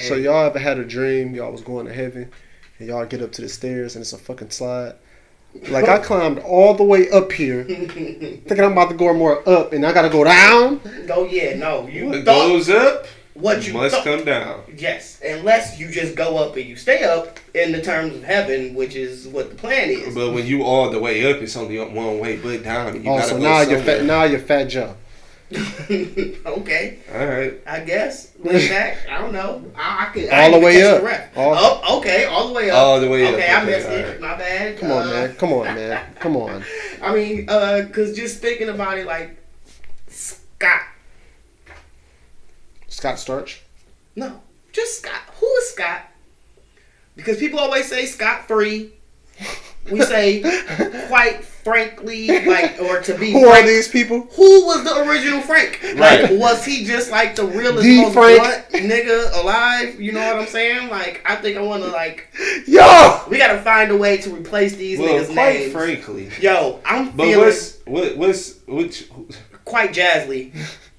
So y'all ever had a dream y'all was going to heaven and y'all get up to the stairs and it's a fucking slide? Like I climbed all the way up here, thinking I'm about to go more up, and I gotta go down. What goes up? What you must come down. Yes, unless you just go up and you stay up in the terms of heaven, which is what the plan is. But when you all the way up, it's only one way, but down. You gotta so go now somewhere. you're fat Joe. Okay. All right. I guess. With that, I don't know. I could all the way up. Okay, all the way up. All the way up. Okay, I missed it. Right. My bad. Come on, man. Come on. I mean, cause just thinking about it, like Scott Storch? No, just Scott. Who is Scott? Because people always say Scott free. We say, quite frankly, like, or to be who frank, are these people? Who was the original Frank? Right. Like, was he just like the realest, most Frank. blunt nigga alive? You know what I'm saying? Like, I think I want to like, we gotta find a way to replace these niggas' names. Quite frankly, I'm but feeling. which? Quite jazzly.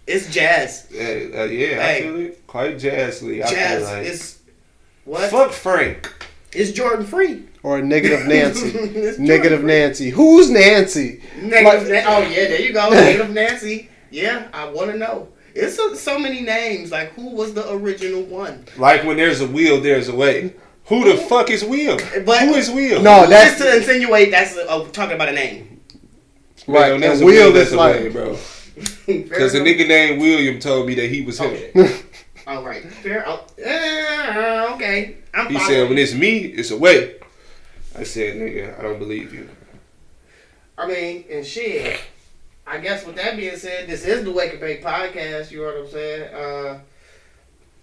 It's jazz. Yeah, I feel it. Quite jazzly. Jazz. I feel like It's what? Fuck Frank. It's Jordan Free. Or Negative Nancy. Negative Nancy. Who's Nancy? Oh yeah, there you go. Negative Nancy. Yeah, I want to know. It's so many names. Like, who was the original one? Like, when there's a wheel, there's a way. Who the fuck is Wheel? But who is Wheel? No, that's to insinuate that's talking about a name. Right. Man, there's and a wheel, is that's a like, way, bro. Because a nigga named William told me that he was him. All right. Fair. Okay. He said, when it's me, it's a way. I said, nigga, I don't believe you. I mean, and shit. I guess with that being said, this is the Wake and Bake podcast. You know what I'm saying?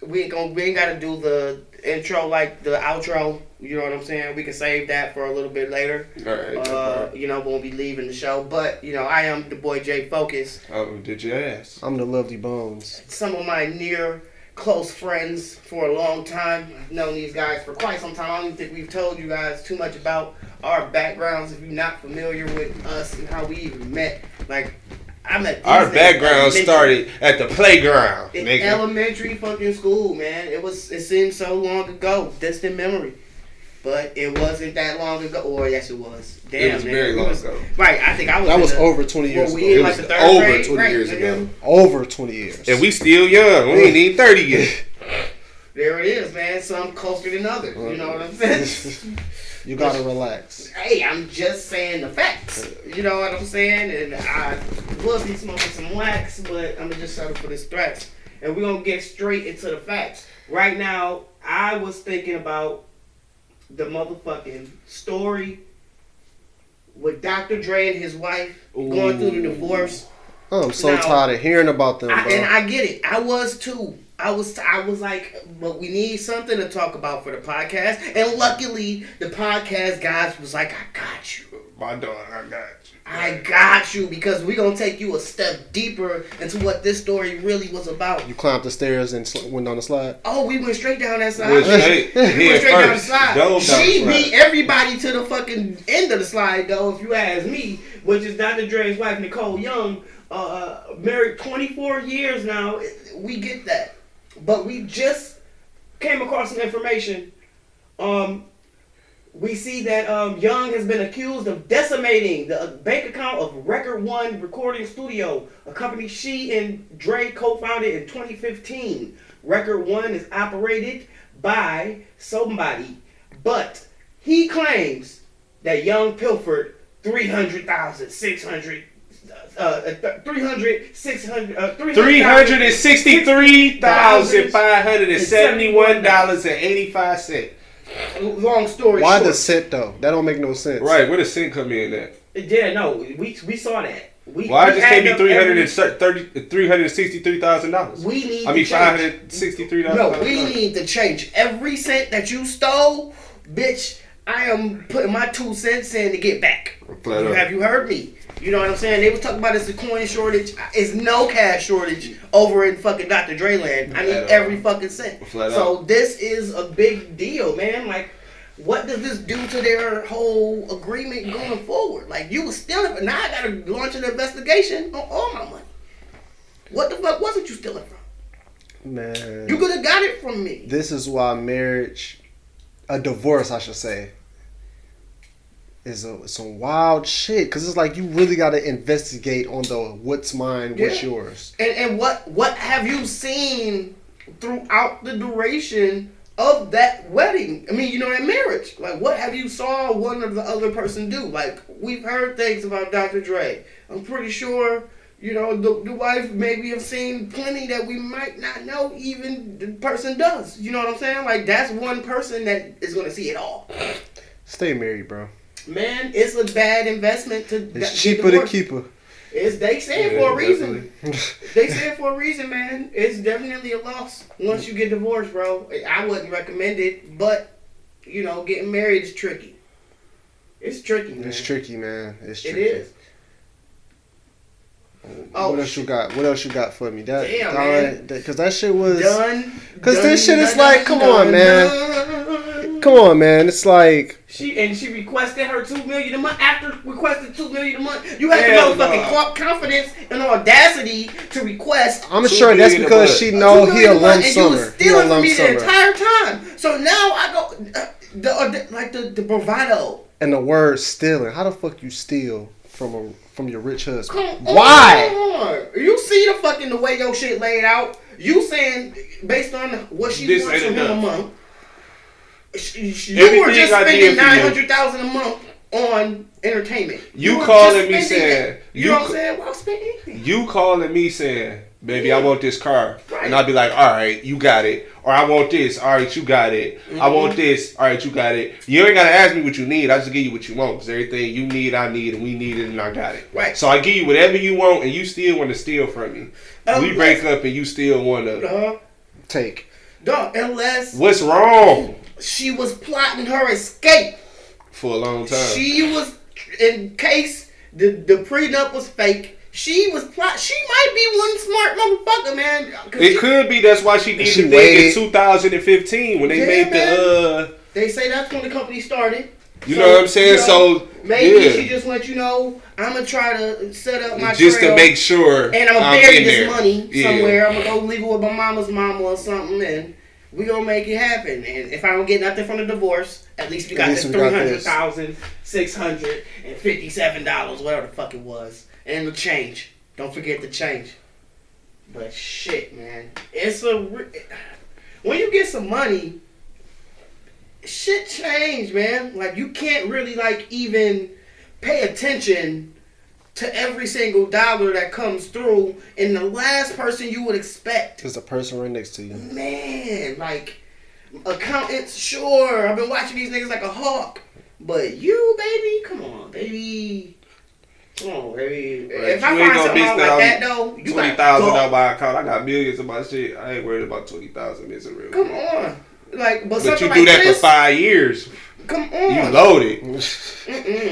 We ain't got to do the intro like the outro. You know what I'm saying? We can save that for a little bit later. All right. You know, when we leave in the show. But, you know, I am the boy Jay Focus. Did you ask? I'm the Lovely Bones. Some of my near close friends for a long time. I've known these guys for quite some time. I don't even think we've told you guys too much about our backgrounds. If you're not familiar with us and how we even met, like, I met these our background started at the playground. In nigga. elementary fucking school, man. It seemed so long ago, distant memory. But it wasn't that long ago. Or yes, it was. Damn, it was very long ago. Right, I think I was. That was over 20 years ago. It was over 20 years ago. Over 20 years. And we still young. We ain't even 30 yet. There it is, man. Some closer than others. You know what I'm saying? You gotta relax. Hey, I'm just saying the facts. You know what I'm saying? And I will be smoking some wax, but I'm gonna just settle for this threats. And we're gonna get straight into the facts. Right now, I was thinking about the motherfucking story with Dr. Dre and his wife going through the divorce. I'm so tired of hearing about them, bro. And I get it. I was too. I was like, but we need something to talk about for the podcast. And luckily, the podcast guys was like, I got you. My dog, I got you. I got you, because we're going to take you a step deeper into what this story really was about. You climbed the stairs and went down the slide? Oh, we went straight down that slide. We went straight down the slide. She beat everybody to the fucking end of the slide, though, if you ask me, which is Dr. Dre's wife, Nicole Young, married 24 years now. We get that. But we just came across some information. We see that Young has been accused of decimating the bank account of Record One Recording Studio, a company she and Dre co-founded in 2015. Record One is operated by somebody, but he claims that Young pilfered $363,571.85. Long story Why short. the cent though? That don't make no sense. Right, where the cent come in at? Yeah, no, we saw that. Why just can't be $363,000? We need. $563,000. No, we need to change every cent that you stole, bitch. I am putting my 2 cents in to get back. Have you heard me? You know what I'm saying? They was talking about it's a coin shortage. It's no cash shortage over in fucking Dr. Dre land. I need every fucking cent. So this is a big deal, man. Like, what does this do to their whole agreement going forward? Like, you was stealing, but now I gotta launch an investigation on all my money. What the fuck wasn't you stealing from? Man. You could have got it from me. This is why a divorce, I should say, is some wild shit. Because it's like you really got to investigate on the what's mine, what's yours. And what have you seen throughout the duration of that wedding? I mean, you know, that marriage. Like, what have you saw one or the other person do? Like, we've heard things about Dr. Dre. I'm pretty sure, you know, the wife maybe have seen plenty that we might not know even the person does. You know what I'm saying? Like, that's one person that is going to see it all. Stay married, bro. Man, it's a bad investment to It's cheaper to keep her. They say it for a reason. They say it for a reason, man. It's definitely a loss once you get divorced, bro. I wouldn't recommend it, but, you know, getting married is tricky. It's tricky, man. It's tricky, man. It's tricky. It is. What else you got? What else you got for me? Damn, man. Because that shit was done. Because this shit is like, come on, man. Come on, man. It's like she requested her $2 million a month. After requested $2 million a month, you have to know fucking confidence and audacity to request. I'm sure that's because she know he a lump summer. He was stealing from me the entire time. So now I go the bravado and the word stealing. How the fuck you steal from your rich husband? Why? You see the way your shit laid out. You saying based on what she wants from him a month. You were just spending $900,000 a month on entertainment. You calling me saying, you know what I'm saying? Well, I'll spend anything. You calling me saying, baby, I want this car. Right. And I'll be like, all right, you got it. Or I want this. All right, you got it. Mm-hmm. I want this. All right, you got it. You ain't got to ask me what you need. I just give you what you want. Because everything you need, I need. And we need it, and I got it. Right. So I give you whatever you want, and you still want to steal from me. We break up, and you still want to take. Dog, unless... What's wrong? She was plotting her escape for a long time. She was, in case the prenup was fake, she was plot. She might be one smart motherfucker, man. It could be. That's why she did the thing in 2015 when they made the. They say that's when the company started. You know what I'm saying? So maybe she just went. You know, I'm gonna try to set up my just trail, to make sure, and I'm gonna bury this money somewhere. I'm gonna go leave it with my mama's mama or something, and we gonna make it happen. And if I don't get nothing from the divorce, at least we got this $300,657, whatever the fuck it was, and the change. Don't forget the change. But shit, man, when you get some money, shit change, man. Like you can't really even pay attention to every single dollar that comes through, and the last person you would expect is the person right next to you. Man, like accountants, sure. I've been watching these niggas like a hawk, but you, baby, come on, baby. Come on, baby. Right. If I find something like that, though, you got $20,000 on my account. I got millions of my shit. I ain't worried about 20,000. It's a real. Come on, but you do that for 5 years. Come on, you loaded.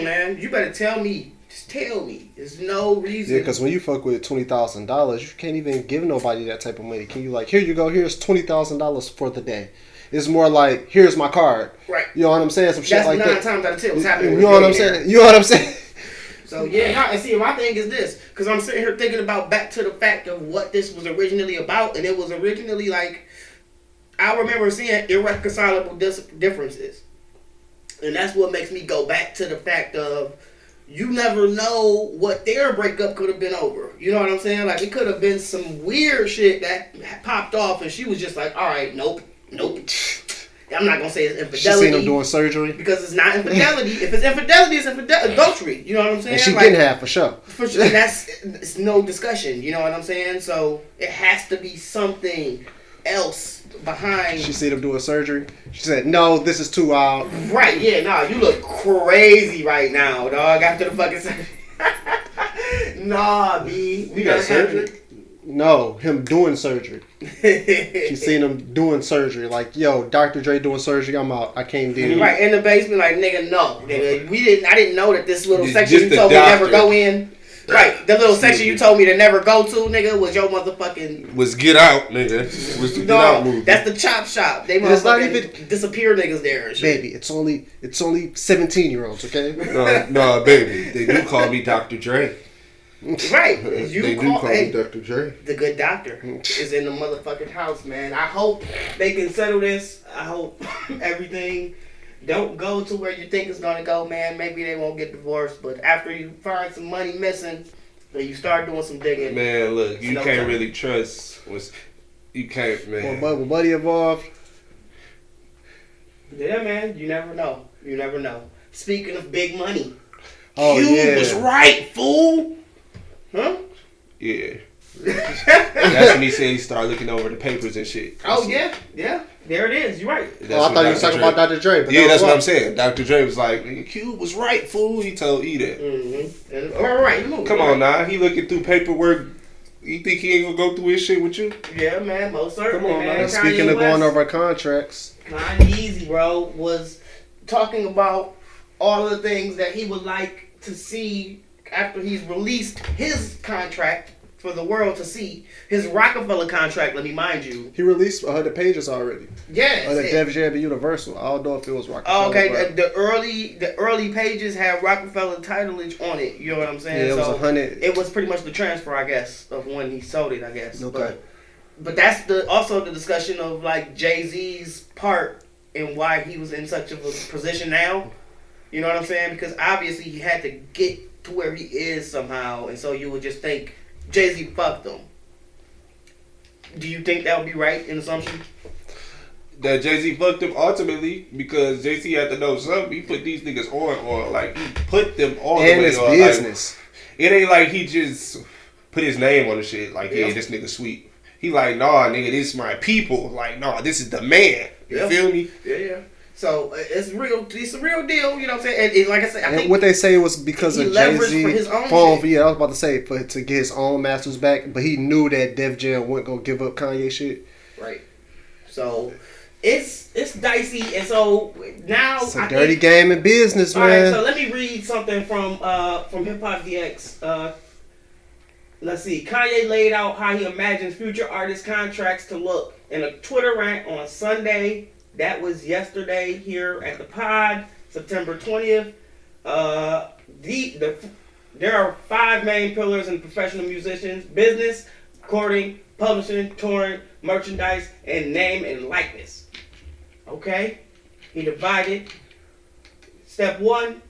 Man, you better tell me. Tell me. There's no reason. Yeah, because when you fuck with $20,000, you can't even give nobody that type of money. Can you here you go, here's $20,000 for the day. It's more like, here's my card. Right. You know what I'm saying? Some shit like that. That's 9 times out of 10 what's happening. You know what I'm saying? You know what I'm saying? So, yeah, and see, my thing is this. Because I'm sitting here thinking about back to the fact of what this was originally about. And it was originally I remember seeing irreconcilable differences. And that's what makes me go back to the fact of, you never know what their breakup could have been over. You know what I'm saying? It could have been some weird shit that popped off, and she was just like, all right, nope. I'm not going to say it's infidelity. She seen him doing surgery? Because it's not infidelity. If it's infidelity, it's adultery. You know what I'm saying? And she getting half for sure. For sure. It's no discussion. You know what I'm saying? So it has to be something else behind. She seen him doing surgery. She said, "No, this is too wild." Right? Yeah. Nah, you look crazy right now, dog. After the fucking surgery. Nah, B. We got surgery. No, him doing surgery. She seen him doing surgery. Yo, Dr. Dre doing surgery. I'm out. I can't deal. Right in the basement, nigga, no, nigga. I didn't know that this little section you told me never go in. Right, the little section you told me to never go to, nigga, was your motherfucking... Was Get Out, nigga. Was the Get Out movie. That's the chop shop. They motherfucking disappear niggas there and shit. Baby, it's only 17-year-olds, okay? No, baby. They do call me Dr. Dre. Right. They do call me Dr. Dre. The good doctor is in the motherfucking house, man. I hope they can settle this. I hope everything don't go to where you think it's gonna go, man. Maybe they won't get divorced, but after you find some money missing, then you start doing some digging. Man, look, you can't really trust. You can't, man. Well, money involved. Yeah, man. You never know. You never know. Speaking of big money, Cube was right, fool. Huh? Yeah. That's when he said he started looking over the papers and shit. Oh, yeah. Yeah. There it is. You're right. I thought you were talking about Dr. Dre. But yeah, that's what I'm saying. Dr. Dre was like, Cube was right, fool. He told E that. Mm-hmm. All right. Come on now. He looking through paperwork. You think he ain't gonna go through his shit with you? Yeah, man. Most certainly, Come on, man. Speaking of going over contracts. Kanye, bro, was talking about all of the things that he would like to see after he's released his contract for the world to see. His Rockefeller contract, let me mind you. He released 100 pages already. Yes. The Def Jam and Universal. I don't know if it was Rockefeller. Oh, okay. The early pages had Rockefeller titleage on it. You know what I'm saying? Yeah, it was 100. It was pretty much the transfer, I guess, of when he sold it, I guess. Okay. But that's also the discussion of like Jay-Z's part and why he was in such of a position now. You know what I'm saying? Because obviously he had to get to where he is somehow, and so you would just think Jay-Z fucked him. Do you think that would be right in assumption? That Jay-Z fucked him ultimately because Jay-Z had to know something. He put these niggas on, like he put them all the way and it's on. business. Like, it ain't like he just put his name on the shit. Like, yeah, this nigga sweet. He like, nah, nigga, this is my people. Like, nah, this is the man. You feel me? Yeah. So it's real. It's a real deal. You know what I'm saying? And like I said, I think what they say was because of Jay-Z for his own phone. shit. Yeah, I was about to say to get his own masters back, but he knew that Def Jam wasn't gonna give up Kanye shit. Right. So it's dicey, and so now it's a dirty game in business, man. All right, so let me read something from Hip Hop DX. Let's see. Kanye laid out how he imagines future artist contracts to look in a Twitter rant on Sunday. That was yesterday here at the pod, September 20th. There are 5 main pillars in professional musicians: business, recording, publishing, touring, merchandise, and name and likeness. Okay? He divided. Step 1,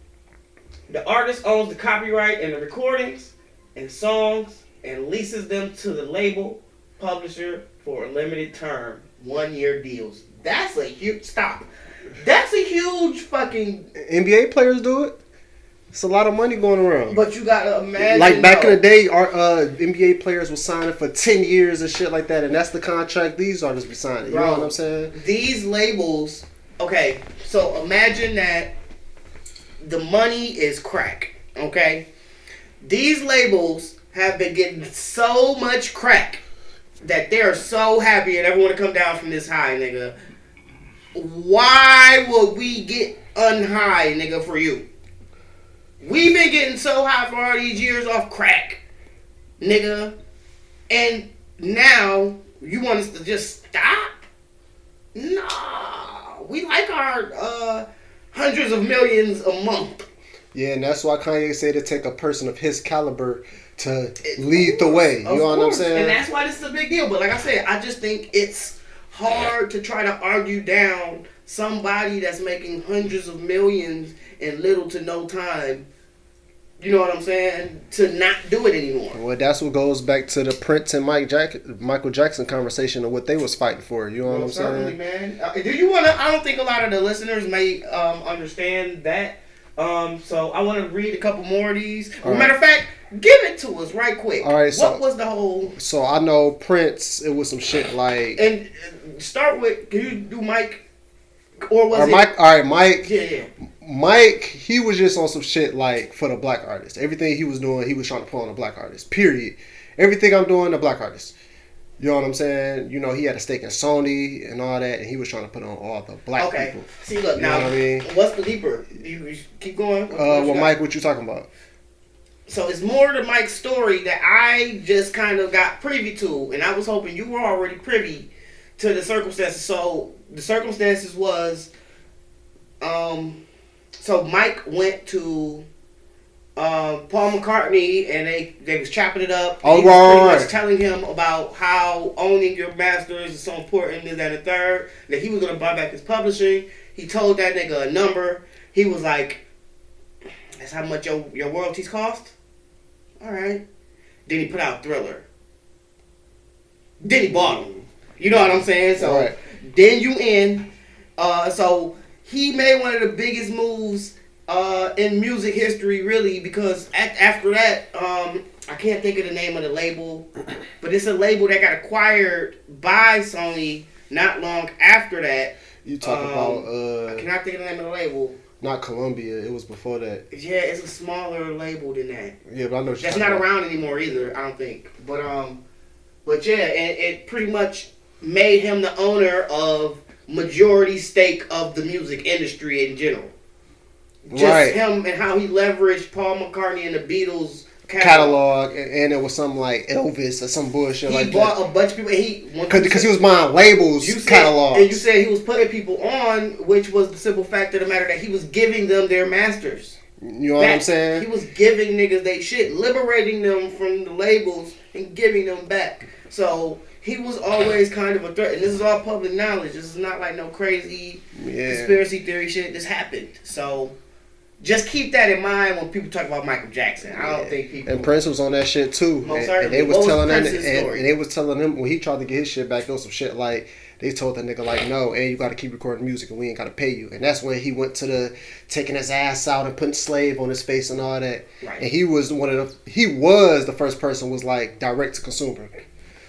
the artist owns the copyright and the recordings and songs and leases them to the label, publisher for a limited term, 1-year deals. That's a huge That's a huge fucking. NBA players do it. It's a lot of money going around. But you gotta imagine, like back in the day, our NBA players were signing for 10 years and shit like that, and that's the contract these artists be signing. You know what I'm saying? These labels. Okay, so imagine that the money is crack. Okay, these labels have been getting so much crack that they're so happy and everyone to come down from this high, nigga. Why would we get unhigh, nigga, for you? We've been getting so high for all these years off crack, nigga. And now you want us to just stop? Nah. We like our hundreds of millions a month. Yeah, and that's why Kanye said to take a person of his caliber to lead the way. You know what I'm saying? And that's why this is a big deal. But like I said, I just think it's hard to try to argue down somebody that's making hundreds of millions in little to no time. You know what I'm saying? To not do it anymore. Well, that's what goes back to the Prince and Michael Jackson conversation of what they was fighting for. You know what I'm saying? Man. Do you want to? I don't think a lot of the listeners may understand that. So I want to read a couple more of these. Matter of fact, give it to us right quick. All right. What was the whole? So I know Prince. It was some shit like. And start with. Can you do Mike? Or was it Mike? All right, Mike. Yeah. Mike, he was just on some shit like for the black artist. Everything he was doing, he was trying to put on a black artist. Period. Everything I'm doing, a black artist. You know what I'm saying? You know, he had a stake in Sony and all that, and he was trying to put on all the black people. See, look, you now, know what I mean? What's the deeper? You keep going. Well, Mike, what you talking about? So it's more to Mike's story that I just kind of got privy to, and I was hoping you were already privy to the circumstances. So the circumstances was, so Mike went to Paul McCartney, and they was chopping it up. Oh, he was pretty right. much telling him about how owning your masters is so important, this, that, and the third. That he was gonna buy back his publishing. He told that nigga a number. He was like, "That's how much your royalties cost." All right. Then he put out Thriller. Then he bought him. You know what I'm saying? So Right. then you in. So he made one of the biggest moves in music history, really, because after that, I can't think of the name of the label, but it's a label that got acquired by Sony not long after that. You talk about I cannot think of the name of the label. not Columbia. It was before that. Yeah, it's a smaller label than that. Yeah, but I know That's not around anymore either, I don't think. But yeah, and it pretty much made him the owner of majority stake of the music industry in general. Just right. him and how he leveraged Paul McCartney and the Beatles catalog, and it was something like Elvis or some bullshit he like that. He bought a bunch of people. Because he was buying labels, catalogs. And you said he was putting people on, which was the simple fact of the matter that he was giving them their masters. You know what I'm saying? He was giving niggas they shit, liberating them from the labels and giving them back. So he was always kind of a threat. And this is all public knowledge. This is not like no crazy conspiracy theory shit. This happened. So just keep that in mind when people talk about Michael Jackson. I don't think people. And Prince was on that shit too. And they was telling him, and they was telling him when he tried to get his shit back, there was some shit like they told that nigga like, no, and you got to keep recording music, and we ain't got to pay you. And that's when he went to the taking his ass out and putting slave on his face and all that. Right. And he was the first person was like direct to consumer.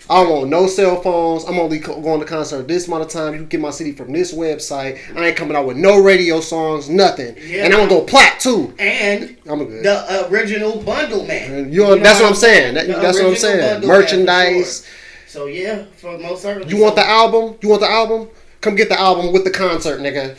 I don't want no cell phones. I'm only going to concert this amount of time. You can get my CD from this website. I ain't coming out with no radio songs, nothing. Yeah. And I'm going to go plat too. And I'm good. The original bundle man. That's what I'm saying. That's what I'm saying. Merchandise. So yeah, for most certainly. You want the album? Come get the album with the concert, nigga.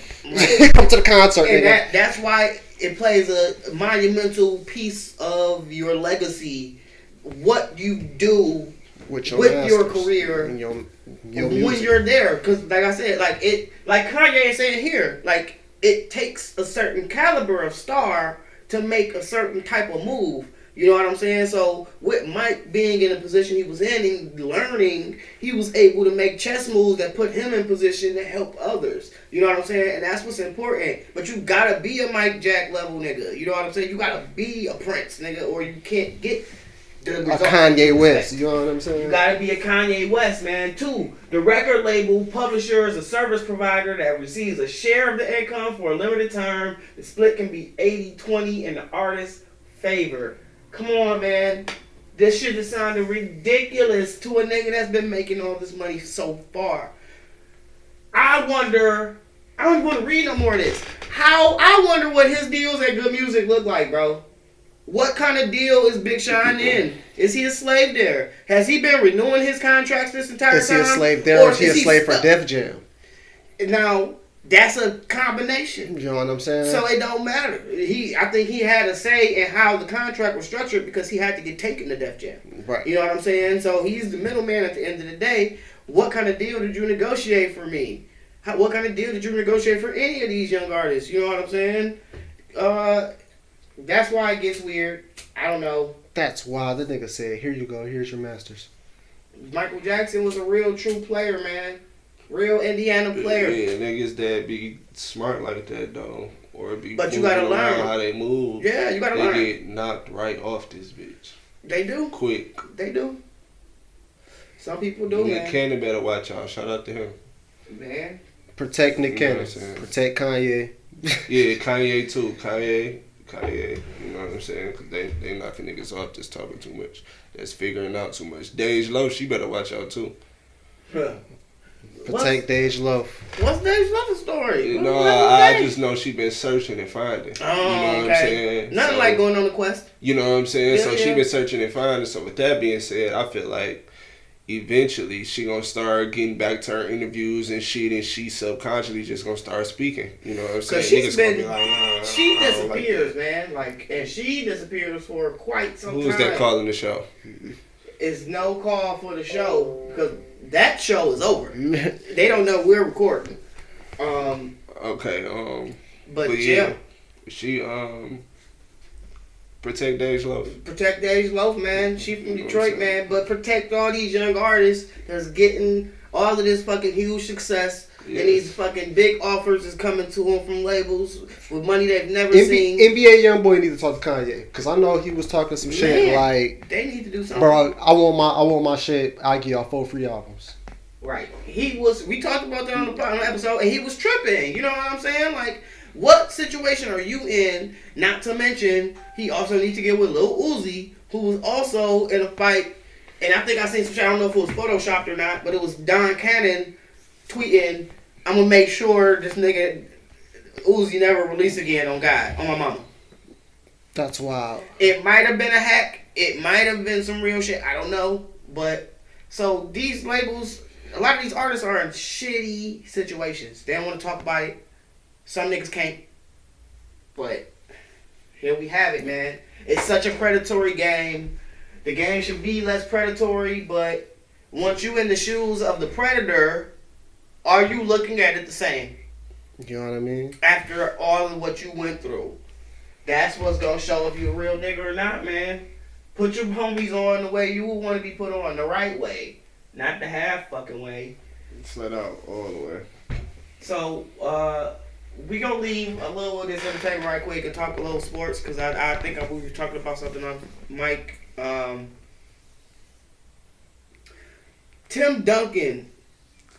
Come to the concert, and nigga. That's why it plays a monumental piece of your legacy. What you do with your career when you're there, because like I said, like Kanye is saying here, like it takes a certain caliber of star to make a certain type of move. You know what I'm saying? So with Mike being in the position he was in and learning, he was able to make chess moves that put him in position to help others. You know what I'm saying? And that's what's important. But you gotta be a Mike Jack level nigga. You know what I'm saying? You gotta be a Prince nigga, or you can't get a Kanye West. You know what I'm saying? You gotta be a Kanye West, man. 2, the record label publisher is a service provider that receives a share of the income for a limited term. The split can be 80-20 in the artist's favor. Come on, man. This shit is sounding ridiculous to a nigga that's been making all this money so far. I wonder, I don't want to read no more of this. I wonder what his deals at Good Music look like, bro. What kind of deal is Big Sean in? Is he a slave there? Has he been renewing his contracts this entire time? Is he a slave there, or is he a slave for Def Jam? Now, that's a combination. You know what I'm saying? So it don't matter. I think he had a say in how the contract was structured because he had to get taken to Def Jam. Right. You know what I'm saying? So he's the middleman at the end of the day. What kind of deal did you negotiate for me? What kind of deal did you negotiate for any of these young artists? You know what I'm saying? That's why it gets weird. I don't know. That's why the nigga said, here you go, here's your masters. Michael Jackson was a real true player, man. Real Indiana player. Yeah, niggas that be smart like that though, or be but you gotta learn how they move. Yeah, you gotta learn. They get knocked right off this bitch. They do. Quick. They do. Some people do, Nick man. Cannon better watch out. Shout out to him. Man. Protect Nick Cannon. Protect Kanye. Yeah, Kanye too. Kanye. You know what I'm saying? Because they knocking niggas off just talking too much. That's figuring out too much. Dej Loaf, she better watch out too. Protect Dej Loaf. What's Dej Loaf's story? You know, I just know she been searching and finding. Oh, you know what I'm saying? Nothing like going on a quest. You know what I'm saying? Yeah, so she been searching and finding. So with that being said, I feel like eventually she gonna start getting back to her interviews and shit, and she subconsciously just gonna start speaking. You know what I'm saying? She's been, gonna be like, she disappears, man. Like, and she disappears for quite some time. Who's that calling the show? It's no call for the show because that show is over. They don't know we're recording. Okay. But yeah, she Protect Dej Loaf. Protect Dej Loaf, man. She from Detroit, man. But protect all these young artists that's getting all of this fucking huge success. Yes. And these fucking big offers is coming to them from labels with money they've never seen. NBA YoungBoy need to talk to Kanye because I know he was talking some shit like they need to do something. Bro, I want my shit. I give y'all 4 free albums. Right. We talked about that on the episode, and he was tripping. You know what I'm saying? Like, what situation are you in? Not to mention, he also needs to get with Lil Uzi, who was also in a fight. And I think I seen some shit. I don't know if it was photoshopped or not, but it was Don Cannon tweeting, "I'm gonna make sure this nigga Uzi never release again on God, on my mama." That's wild. It might have been a hack. It might have been some real shit. I don't know. But so these labels, a lot of these artists are in shitty situations. They don't want to talk about it. Some niggas can't. But here we have it, man. It's such a predatory game. The game should be less predatory, but once you in the shoes of the predator, are you looking at it the same? You know what I mean? After all of what you went through. That's what's going to show if you a real nigga or not, man. Put your homies on the way you would want to be put on, the right way. Not the half fucking way. Flat out, all the way. So, we gonna leave a little of this entertainment right quick and talk a little sports, because I think we were talking about something on Mike. Tim Duncan.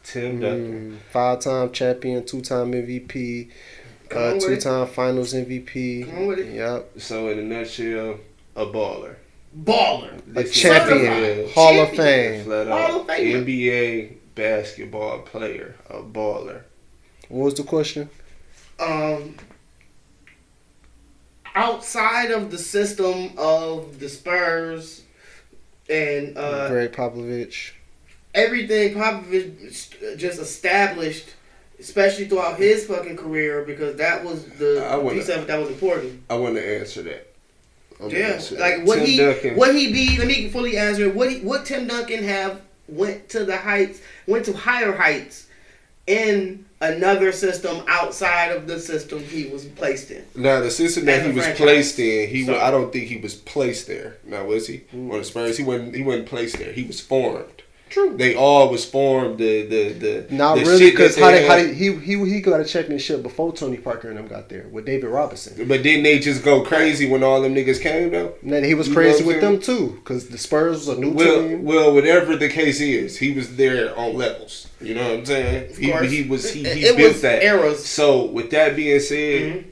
5-time champion, 2-time MVP, 2-time finals MVP. Come on with it. Yep. So in a nutshell, a baller. A champion. Hall of Fame. Hall of Fame. NBA basketball player. A baller. What was the question? Outside of the system of the Spurs and Greg Popovich, everything Popovich just established, especially throughout his fucking career, because that was the piece of it that was important. I want to answer that. Like what he be? Let me fully answer it. What Tim Duncan have went to higher heights in another system outside of the system he was placed in. Now the system that he was placed in, I don't think he was placed there. Now was he? On the Spurs, he wasn't placed there. He was formed. True. They all was formed. Not really, because he got a championship before Tony Parker and them got there with David Robinson. But didn't they just go crazy when all them niggas came though? And he was crazy with them too, because the Spurs was a new team. Well, whatever the case is, he was there on levels. You know what I'm saying? He built that. Eras. So with that being said.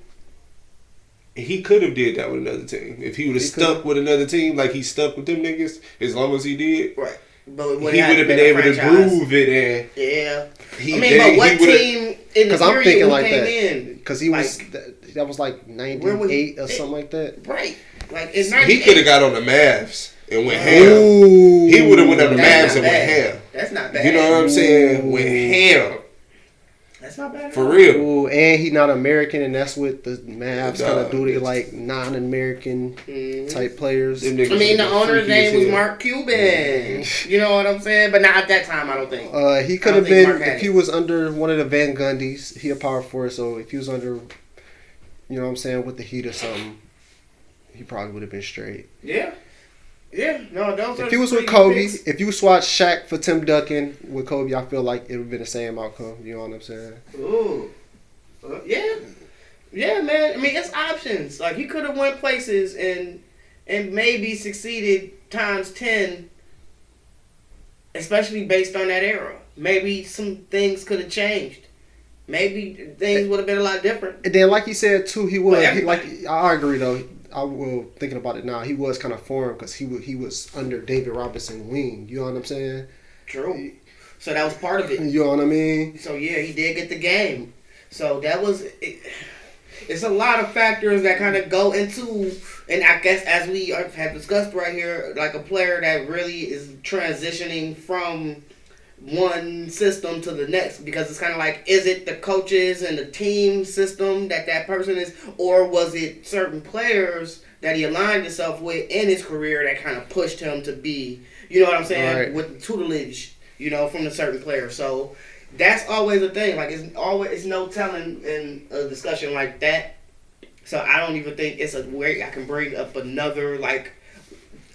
He could have did that with another team. If he would have stuck with another team like he stuck with them niggas, as long as he did. Right. But he would have been able to groove it in. Yeah. But what team in the period thinking he like came that. in? Because he was, that was like 98 or something like that. Right. Like it's 98. He could have got on the Mavs and went ham. He would have went on the Mavs and went ham. That's not bad. You know what I'm saying? Went ham. That's not bad. For real. Ooh, and he not American, and that's what the Mavs kind of do. They like non-American type players. The owner's name was Mark Cuban. You know what I'm saying? But not at that time, I don't think. He could have been, if he was under one of the Van Gundys, he a power forward, so if he was under, you know what I'm saying, with the Heat or something, he probably would have been straight. Yeah. Yeah, no, those if he was with Kobe, if you swatch Shaq for Tim Duncan with Kobe, I feel like it would have been the same outcome. You know what I'm saying? Ooh. Yeah. Yeah, man. I mean, it's options. Like, he could have went places and maybe succeeded times 10, especially based on that era. Maybe some things could have changed. Maybe things would have been a lot different. And then, like he said, too, I agree, though. Thinking about it now, he was kind of formed because he was under David Robinson wing. You know what I'm saying? True. So that was part of it. You know what I mean? So yeah, he did get the game. So that was it. It's a lot of factors that kind of go into, and I guess as we have discussed right here, like a player that really is transitioning from one system to the next, because it's kind of like, is it the coaches and the team system that person is, or was it certain players that he aligned himself with in his career that kind of pushed him to be, you know what I'm saying, right, with the tutelage, you know, from a certain player. So that's always a thing. Like, it's no telling in a discussion like that So I don't even think it's a way I can bring up another like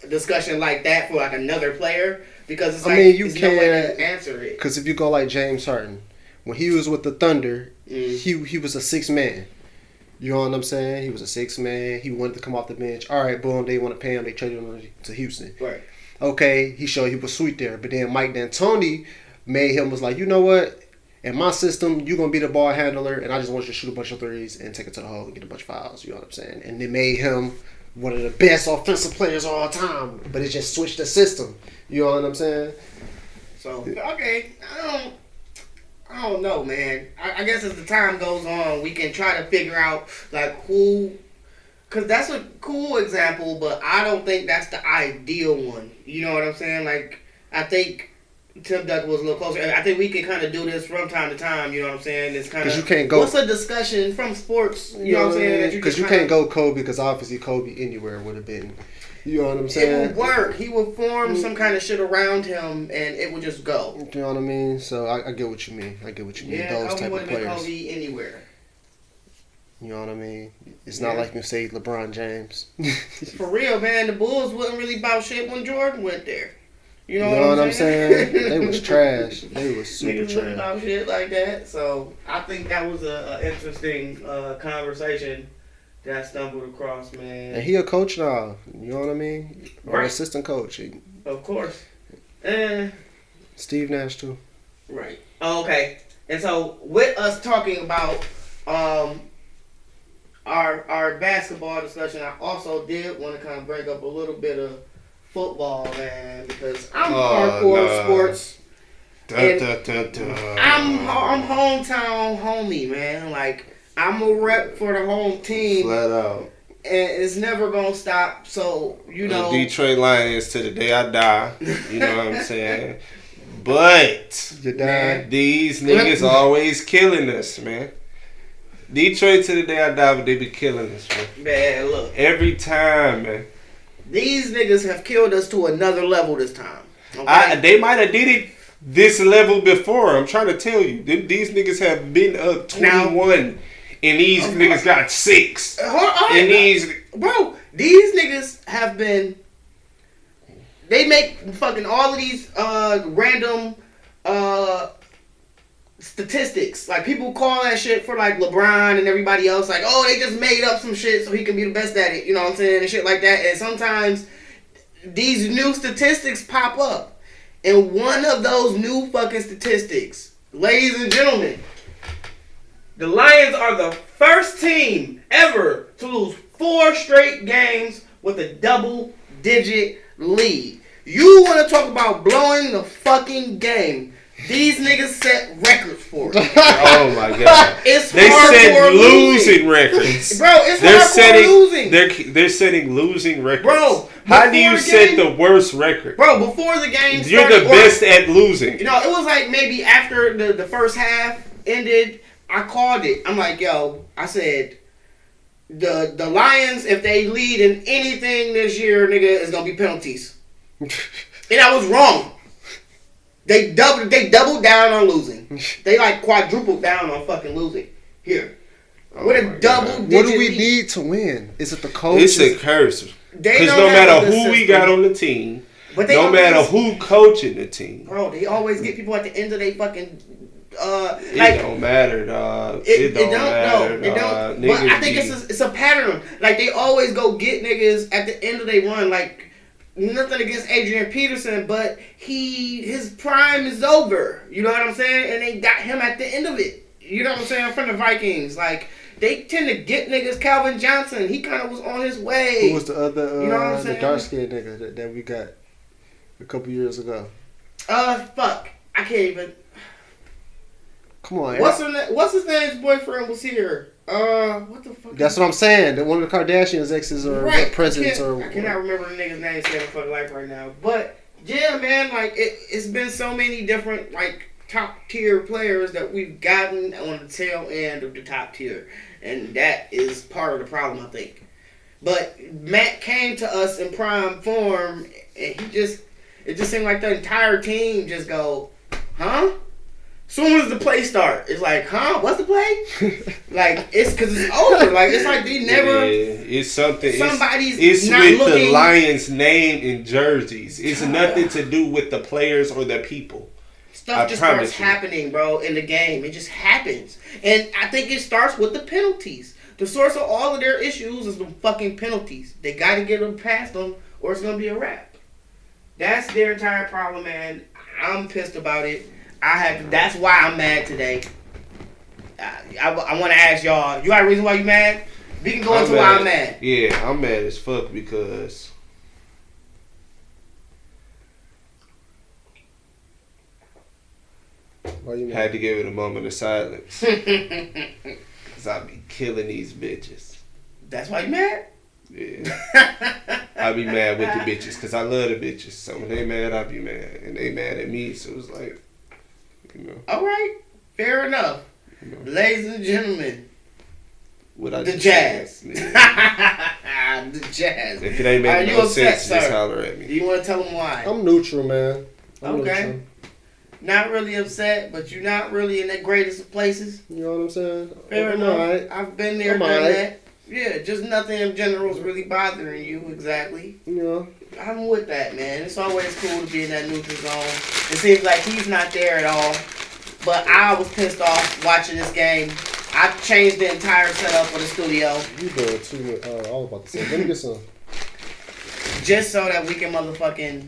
discussion like that for like another player because it's like I mean, you there's no way can't to answer it. Because if you go like James Harden, when he was with the Thunder, he was a 6 man. You know what I'm saying? He was a 6 man. He wanted to come off the bench. All right, boom. They want to pay him. They traded him to Houston. Right. Okay, he showed he was sweet there. But then Mike D'Antoni made him was like, you know what? In my system, you're going to be the ball handler, and I just want you to shoot a bunch of threes and take it to the hole and get a bunch of fouls. You know what I'm saying? And they made him one of the best offensive players of all time. But it just switched the system. You know what I'm saying? So, okay. I don't know, man. I guess as the time goes on, we can try to figure out, like, who... Because that's a cool example, but I don't think that's the ideal one. You know what I'm saying? Like, I think... Tim Duncan was a little closer. I think we can kind of do this from time to time. You know what I'm saying? It's kind of you can't go. What's a discussion from sports? You know what I'm saying? Because you can't go Kobe because obviously Kobe anywhere would have been. You know what I'm saying? It would work. He would form some kind of shit around him, and it would just go. You know what I mean? So I get what you mean. I get what you mean. Yeah, those Kobe type would of have been players. Kobe anywhere. You know what I mean? It's not like you say LeBron James. For real, man. The Bulls wasn't really about shit when Jordan went there. You know what I'm saying? They was trash. They was super Niggas wasn't trash. about shit like that. So I think that was a interesting conversation that I stumbled across, man. And he a coach now. You know what I mean? Or assistant coach. Of course. Steve Nash too. Right. Oh, okay. And so with us talking about our basketball discussion, I also did want to kind of bring up a little bit of football, man, because I'm hardcore sports. I'm hometown homie, man. Like, I'm a rep for the home team. Flat out. And it's never gonna stop. So, you know, Detroit Lions to the day I die. You know what I'm saying? But these niggas always killing us, man. Detroit to the day I die, but they be killing us, man. Man, look. Every time, man. These niggas have killed us to another level this time. Okay? They might have did it this level before. I'm trying to tell you. These niggas have been up 21. And these niggas got 6. Bro, these niggas have been... They make fucking all of these random statistics. Like, people call that shit for, like, LeBron and everybody else. Like, oh, they just made up some shit so he can be the best at it. You know what I'm saying? And shit like that. And sometimes these new statistics pop up. And one of those new fucking statistics, ladies and gentlemen, the Lions are the first team ever to lose 4 straight games with a double-digit lead. You want to talk about blowing the fucking game? These niggas set records for it. Oh my god! They set losing records, bro. It's hardcore losing. They're setting losing records, bro. How do you set the worst record, bro? Before the game started, you're the best at losing. You know, it was like maybe after the first half ended, I called it. I'm like, yo, I said, the Lions, if they lead in anything this year, nigga, it's gonna be penalties. And I was wrong. They doubled down on losing. They like quadrupled down on fucking losing. Here. With a double digit What do we lead. need to win? Is it the coach? It's a curse. Because no matter who we got on the team, no matter who coaching the team. Bro, they always get people at the end of their fucking... it don't matter, dog. It don't matter. It don't. But I think it's a pattern. Like, they always go get niggas at the end of their run. Like, nothing against Adrian Peterson, but his prime is over. You know what I'm saying? And they got him at the end of it. You know what I'm saying? From the Vikings. Like, they tend to get niggas. Calvin Johnson, he kind of was on his way. Who was the other, you know what I'm saying? the dark-skinned nigga that we got a couple years ago? Fuck. I can't even... Come on. What's his name's boyfriend was here? What the fuck? That's what I'm saying. That one of the Kardashians' exes or presidents or... I cannot remember the nigga's name saving for the life right now. But, yeah, man, like, it's been so many different, like, top-tier players that we've gotten on the tail end of the top tier. And that is part of the problem, I think. But Matt came to us in prime form, and it just seemed like the entire team just go, huh? Soon as the play start, it's like, huh? What's the play? Like it's because it's over. Like it's like they never. Yeah, it's something. Somebody's it's not with looking. The Lions' name in jerseys. It's nothing to do with the players or the people. Stuff just starts happening, bro, in the game. It just happens, and I think it starts with the penalties. The source of all of their issues is the fucking penalties. They got to get them past them, or it's gonna be a wrap. That's their entire problem, man. I'm pissed about it. That's why I'm mad today. I want to ask y'all. You got a reason why you mad? We can go into why I'm mad. Yeah, I'm mad as fuck because why you mad? Had to give it a moment of silence. Cause I be killing these bitches. That's why you mad? Yeah. I be mad with the bitches because I love the bitches. So when they mad, I be mad, and they mad at me. So it's like. All right, fair enough. Ladies and gentlemen, the Jazz. Yeah. The Jazz. If it ain't making no sense, just holler at me. Do you want to tell them why? I'm neutral, man. I'm okay. Neutral. Not really upset, but you're not really in the greatest of places. You know what I'm saying? Fair enough. Right. I've been there, done that. Yeah, just nothing in general is really bothering you, exactly. Yeah. I'm with that, man. It's always cool to be in that neutral zone. It seems like he's not there at all. But I was pissed off watching this game. I changed the entire setup for the studio. You doing too much. I was about to say, let me get some. Just so that we can motherfucking,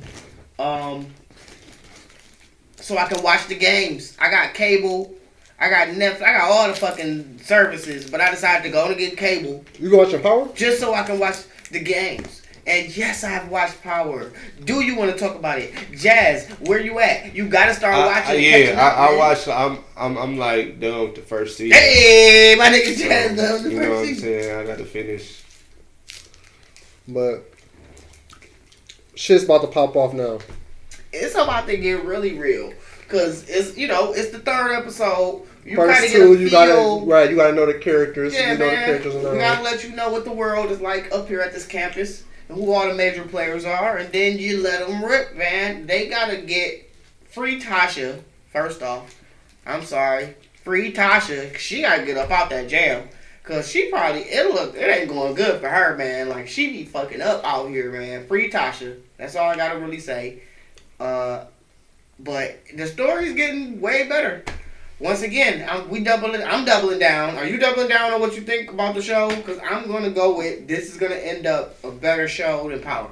so I can watch the games. I got cable. I got Netflix. I got all the fucking services. But I decided to go and get cable. You gonna watch your Power? Just so I can watch the games. And yes, I have watched Power. Do you want to talk about it? Jazz, where you at? You gotta start watching. I watched. I'm like done with the first season. Hey, my nigga Jazz done with the first season. You know what I'm saying? I got to finish. But shit's about to pop off now. It's about to get really real. Cause it's it's the third episode. You First kind of two, get a feel. you gotta know the characters. Yeah, you know man. the characters and all. We gotta let you know what the world is like up here at this campus. Who all the major players are, and then you let them rip, man. They gotta get free Tasha, first off. I'm sorry. Free Tasha. She gotta get up out that jail. Cause she probably, it ain't going good for her, man. Like, she be fucking up out here, man. Free Tasha. That's all I gotta really say. But the story's getting way better. Once again, I'm doubling down. Are you doubling down on what you think about the show? Because I'm going to go with this is going to end up a better show than Power.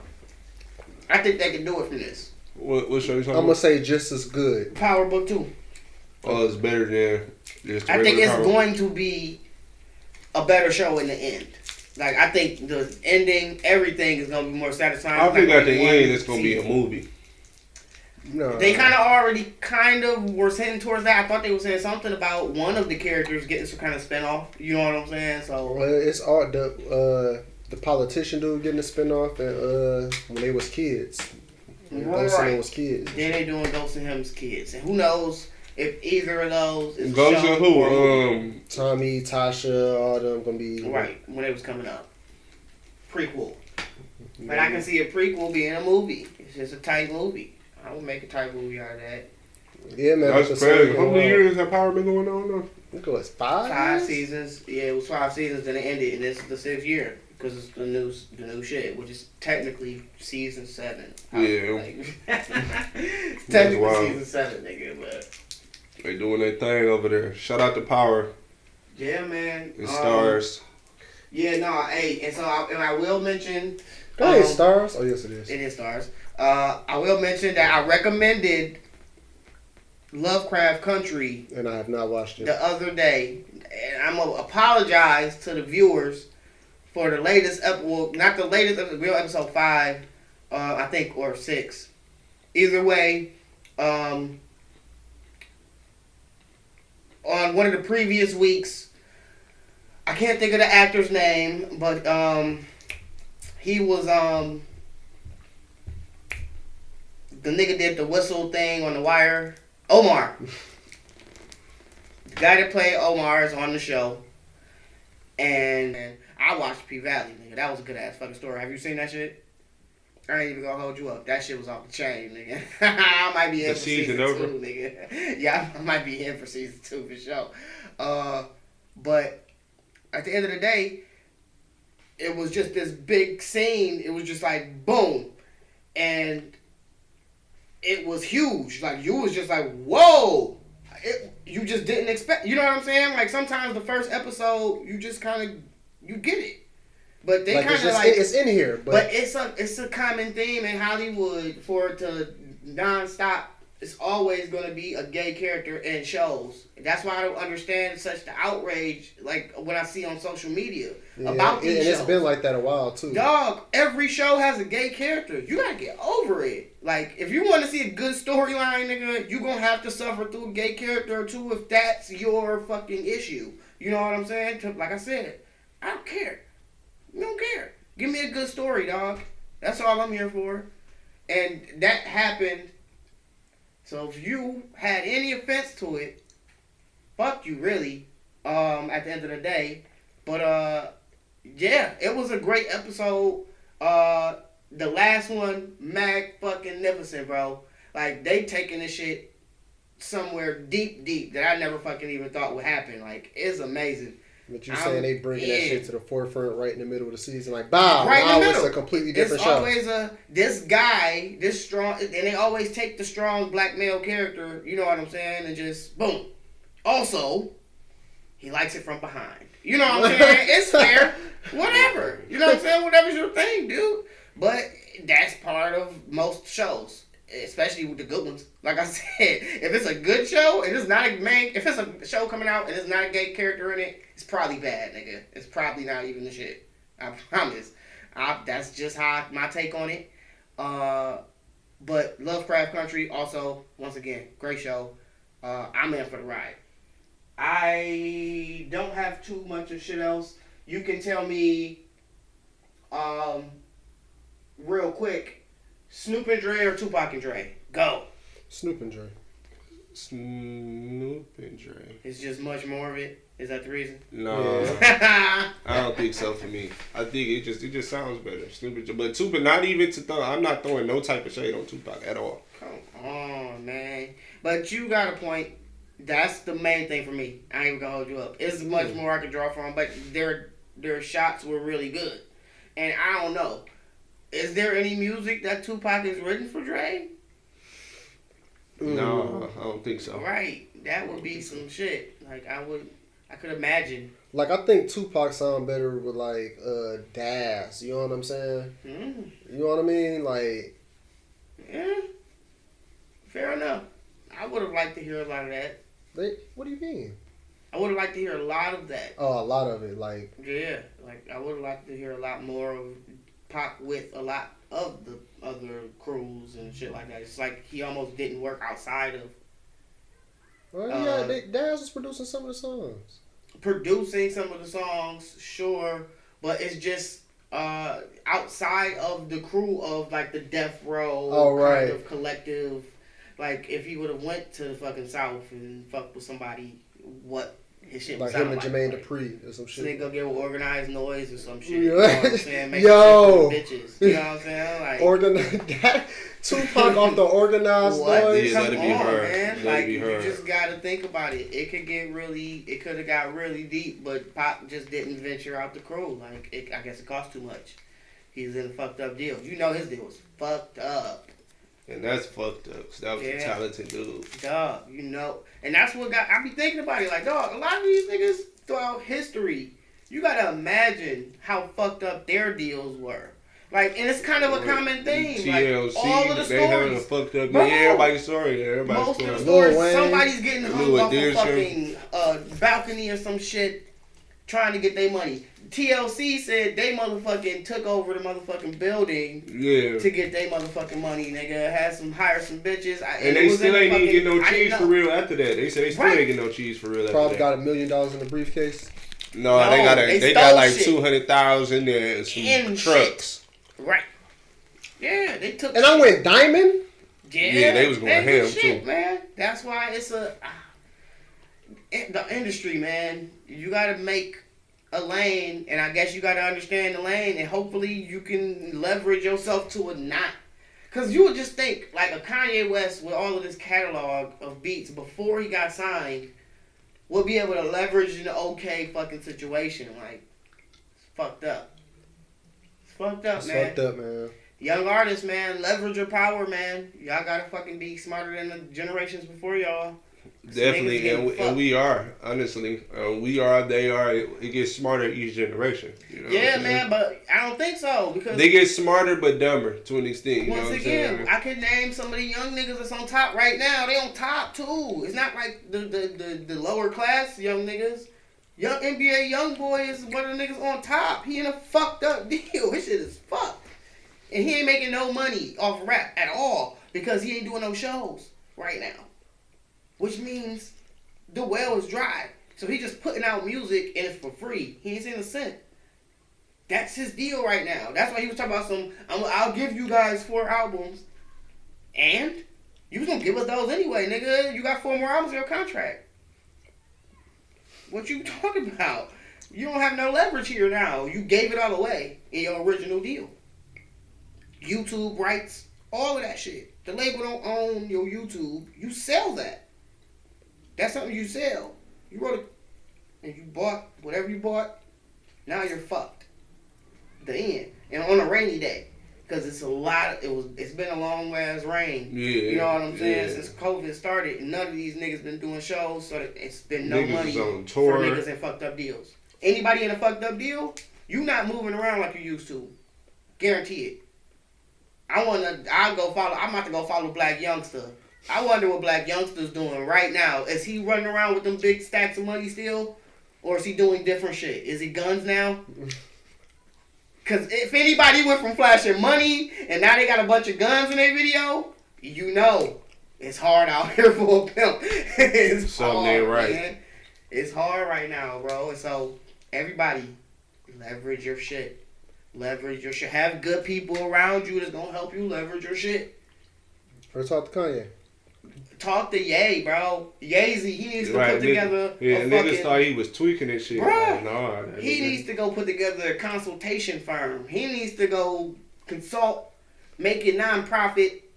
I think they can do it from this. What show you talking about? I'm going to say just as good. Power Book 2. Oh, it's better than just I think it's going to be a better show in the end. Like, I think the ending, everything is going to be more satisfying. I think at the end it's going to be a movie. No. They already were heading towards that. I thought they were saying something about one of the characters getting some kind of spinoff. You know what I'm saying? So well, it's all the politician dude getting a spinoff, and when they was kids, Ghost and was kids. Then they doing Ghost and him's kids, and who knows if either of those is Ghost and who? Tommy, Tasha, all them gonna be right when it was coming up. Prequel, but I can see a prequel being a movie. It's just a tight movie. I would make a type movie out of that. Yeah, man. That's crazy. How many years has Power been going on now? I think it was 5 5 seasons. Yeah, it was 5 seasons, then it ended, and this is the 6th year because it's the new shit, which is technically season 7. Yeah. Technically season 7, nigga, but they doing their thing over there. Shout out to Power. Yeah, man. It's stars. Yeah, no, hey, and so I will mention. Hey, stars. Oh yes, it is. It is stars. I will mention that I recommended Lovecraft Country, and I have not watched it the other day, and I'm gonna apologize to the viewers for the latest episode. Not the latest episode, real episode 5, I think, or 6. Either way, on one of the previous weeks, I can't think of the actor's name, but he was the nigga did the whistle thing on The Wire. Omar. The guy that played Omar is on the show. And I watched P-Valley, nigga. That was a good ass fucking story. Have you seen that shit? I ain't even gonna hold you up. That shit was off the chain, nigga. I might be in for season 2, nigga. Yeah, I might be in for season 2 for sure. But at the end of the day, it was just this big scene. It was just like boom, and it was huge. Like you was just like, whoa. You just didn't expect. You know what I'm saying? Like sometimes the first episode, you just kind of you get it. But they kind of like it's in here, but it's a common theme in Hollywood for it to nonstop. It's always going to be a gay character in shows. That's why I don't understand such the outrage, like when I see on social media about these shows. And it's been like that a while too. Dog, every show has a gay character. You gotta get over it. Like if you want to see a good storyline, nigga, you gonna have to suffer through a gay character or two if that's your fucking issue. You know what I'm saying? Like I said, I don't care. You don't care. Give me a good story, dog. That's all I'm here for. And that happened. So if you had any offense to it, fuck you, really. At the end of the day, but yeah, it was a great episode. The last one, fucking-nificent, bro. Like they taking this shit somewhere deep that I never fucking even thought would happen. Like it's amazing. But you saying they bringing that shit to the forefront right in the middle of the season, like bow, right now in the middle. It's a completely different show. It's always this guy, this strong, and they always take the strong black male character, you know what I'm saying, and just boom. Also, he likes it from behind. You know what I'm saying? It's fair. Whatever. You know what I'm saying? Whatever's your thing, dude. But that's part of most shows. Especially with the good ones. Like I said, if it's a good show and it's not if it's a show coming out and it's not a gay character in it, it's probably bad, nigga. It's probably not even the shit. I promise. That's just my take on it. But Lovecraft Country, also, once again, great show. I'm in for the ride. I don't have too much of shit else. You can tell me, real quick, Snoop and Dre or Tupac and Dre? Go. Snoop and Dre. Snoop and Dre. It's just much more of it. Is that the reason? No, Yeah. I don't think so. For me, I think it just sounds better. Snoop and Dre, but Tupac, not even to throw. I'm not throwing no type of shade on Tupac at all. Come on, man. But you got a point. That's the main thing for me. I ain't even gonna hold you up. It's much more I could draw from, but their shots were really good. And I don't know. Is there any music that Tupac has written for Dre? No, I don't think so. Right. That would be some shit. Like I could imagine. Like I think Tupac sound better with like Daz. You know what I'm saying? Mm. You know what I mean? Like, yeah. Fair enough. I would have liked to hear a lot of that. What do you mean? I would have liked to hear a lot of that. Oh, a lot of it, like. Yeah, like I would have liked to hear a lot more of Pac with a lot of the other crews and shit like that. It's like he almost didn't work outside of. Well, yeah, Daz was producing some of the songs. Producing some of the songs, sure, but it's just outside of the crew of like the Death Row kind of collective. Like if he would have went to the fucking South and fucked with somebody, what his shit would sound like him and Jermaine like. Dupri or some shit. Nigga get organized noise or some shit. Yeah. You know what I'm saying? Make Yo, bitches. You know what I'm saying? Like Tupac off the organized noise. Come Let it be on, heard. man. Let it Like be heard. you just gotta think about it. It could have got really deep, but Pop just didn't venture out the crew. Like I guess it cost too much. He's in a fucked up deal. You know his deal was fucked up. And that's fucked up. Cause that was a talented dude. Dog, you know. And that's what I be thinking about it. Like, dog, a lot of these niggas throughout history, you gotta imagine how fucked up their deals were. Like, and it's kind of a common thing. TLC, like, all of the they having a stories. fucked up. Bro, Yeah, everybody's story. Everybody's most story. of the stories, Wayne, somebody's getting hung off a Deersham. fucking balcony or some shit trying to get their money. TLC said they motherfucking took over the motherfucking building to get their motherfucking money, nigga. Hire some bitches. And they still ain't even get no cheese for real after that. They said they still ain't get no cheese for real after Probably that. got $1 million in the briefcase. No, they got like 200,000 and some trucks. Shit. Right. Yeah, they took. And I went diamond. Yeah, they was going ham shit, too, man. That's why it's the industry, man. You got to make a lane, and I guess you got to understand the lane, and hopefully you can leverage yourself to a knot. Because you would just think, like a Kanye West with all of this catalog of beats before he got signed would be able to leverage an okay fucking situation. Like, it's fucked up. It's fucked up, man. Fucked up, man. Young artists, man, leverage your power, man. Y'all gotta fucking be smarter than the generations before y'all. Definitely, and we are, honestly. We are, they are. It gets smarter each generation. You know yeah, man, but I don't think so. Because they get smarter but dumber to an extent. You once know again, I could name some of the young niggas that's on top right now. They on top, too. It's not like the lower class young niggas. Young NBA young boy is one of the niggas on top. He in a fucked up deal. His shit is fucked. And he ain't making no money off rap at all because he ain't doing no shows right now. Which means the well is dry. So he just putting out music and it's for free. He ain't seen a cent. That's his deal right now. That's why he was talking about I'll give you guys 4 albums. And? You was going to give us those anyway, nigga. You got 4 more albums in your contract. What you talking about? You don't have no leverage here now. You gave it all away in your original deal. YouTube rights, all of that shit. The label don't own your YouTube. You sell that. That's something you sell. You wrote it and you bought whatever you bought. Now you're fucked. The end. And on a rainy day. Because it's it's been a long ass rain. Yeah. You know what I'm saying? Since COVID started, none of these niggas been doing shows, so it's been no niggas money on tour. for niggas in fucked up deals. Anybody in a fucked up deal, you not moving around like you used to. Guarantee it. I'm about to go follow Black Youngster. I wonder what Black Youngster's doing right now. Is he running around with them big stacks of money still? Or is he doing different shit? Is he guns now? Because if anybody went from flashing money and now they got a bunch of guns in their video, you know it's hard out here for a pimp. It's something hard, ain't right. Man. It's hard right now, bro. And so everybody, leverage your shit. Leverage your shit. Have good people around you that's gonna help you leverage your shit. Or talk to Kanye. Talk to Ye, bro. Yeezy, he needs to put together niggas thought he was tweaking this shit. Bruh, Nah, he needs to go put together a consultation firm. He needs to go consult, make it non-profit,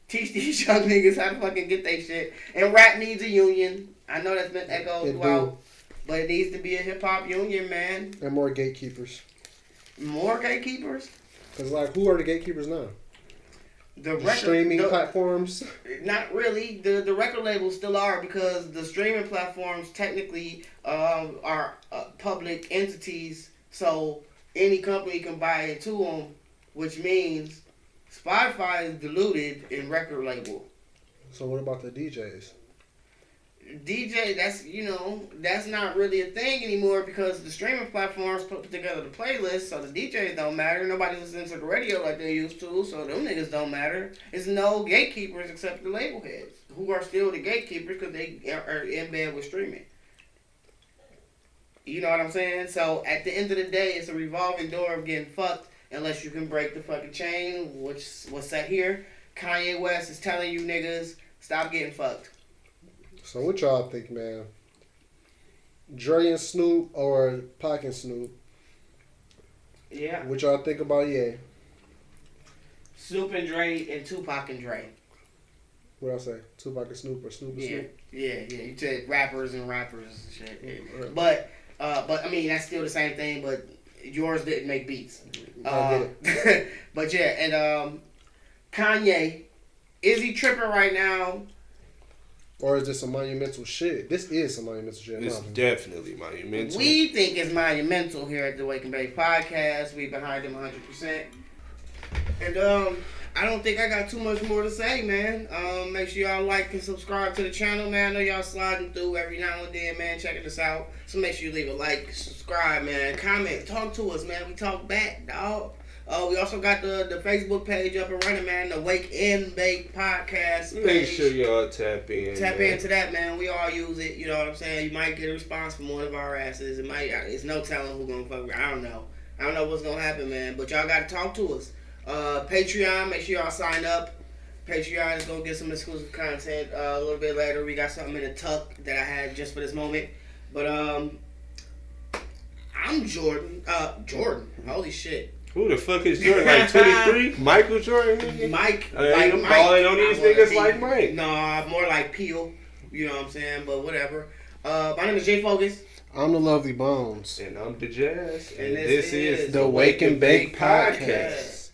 teach these young niggas how to fucking get their shit. And rap needs a union. I know that's been echoed throughout, but it needs to be a hip-hop union, man. And more gatekeepers. More gatekeepers? Because, like, who are the gatekeepers now? The streaming platforms? Not really. The record labels still are, because the streaming platforms technically are public entities, so any company can buy into them, which means Spotify is diluted in record label. So what about the DJs? DJ, that's not really a thing anymore, because the streaming platforms put together the playlist, so the DJs don't matter. Nobody's listening to the radio like they used to, so them niggas don't matter. There's no gatekeepers except the label heads, who are still the gatekeepers because they are in bed with streaming. You know what I'm saying? So at the end of the day, it's a revolving door of getting fucked unless you can break the fucking chain, which was set here. Kanye West is telling you niggas, stop getting fucked. So what y'all think, man? Dre and Snoop or Pac and Snoop? Yeah. What y'all think about Snoop and Dre and Tupac and Dre. What I say? Tupac and Snoop or Snoop and Snoop? Yeah. You said rappers and and shit. Yeah. Right. But I mean that's still the same thing. But yours didn't make beats. I get it. But yeah, and Kanye, is he tripping right now? Or is this some monumental shit? This is some monumental shit. It's definitely monumental. We think it's monumental here at the Wake and Bake Podcast. We behind him 100%. And I don't think I got too much more to say, man. Make sure y'all like and subscribe to the channel, man. I know y'all sliding through every now and then, man, checking us out. So make sure you leave a like, subscribe, man, comment, talk to us, man. We talk back, dog. We also got the Facebook page up and running, man. The Wake and Bake Podcast page. Make sure y'all tap in. Tap into that, man. We all use it. You know what I'm saying? You might get a response from one of our asses. It's no telling who gonna fuck with. I don't know what's gonna happen, man. But y'all gotta talk to us. Patreon, make sure y'all sign up. Patreon is gonna get some exclusive content a little bit later. We got something in the tuck that I had just for this moment. But I I'm Jordan. Jordan. Holy shit. Who the fuck is Jordan? Like 23? Michael Jordan? Nigga? Mike. Like I'm balling on these niggas like Mike. Nah, more like Peel. You know what I'm saying? But whatever. My name is Jay Focus. I'm the Lovely Bones. And I'm the Jazz. And this is the Wake and Bake Podcast.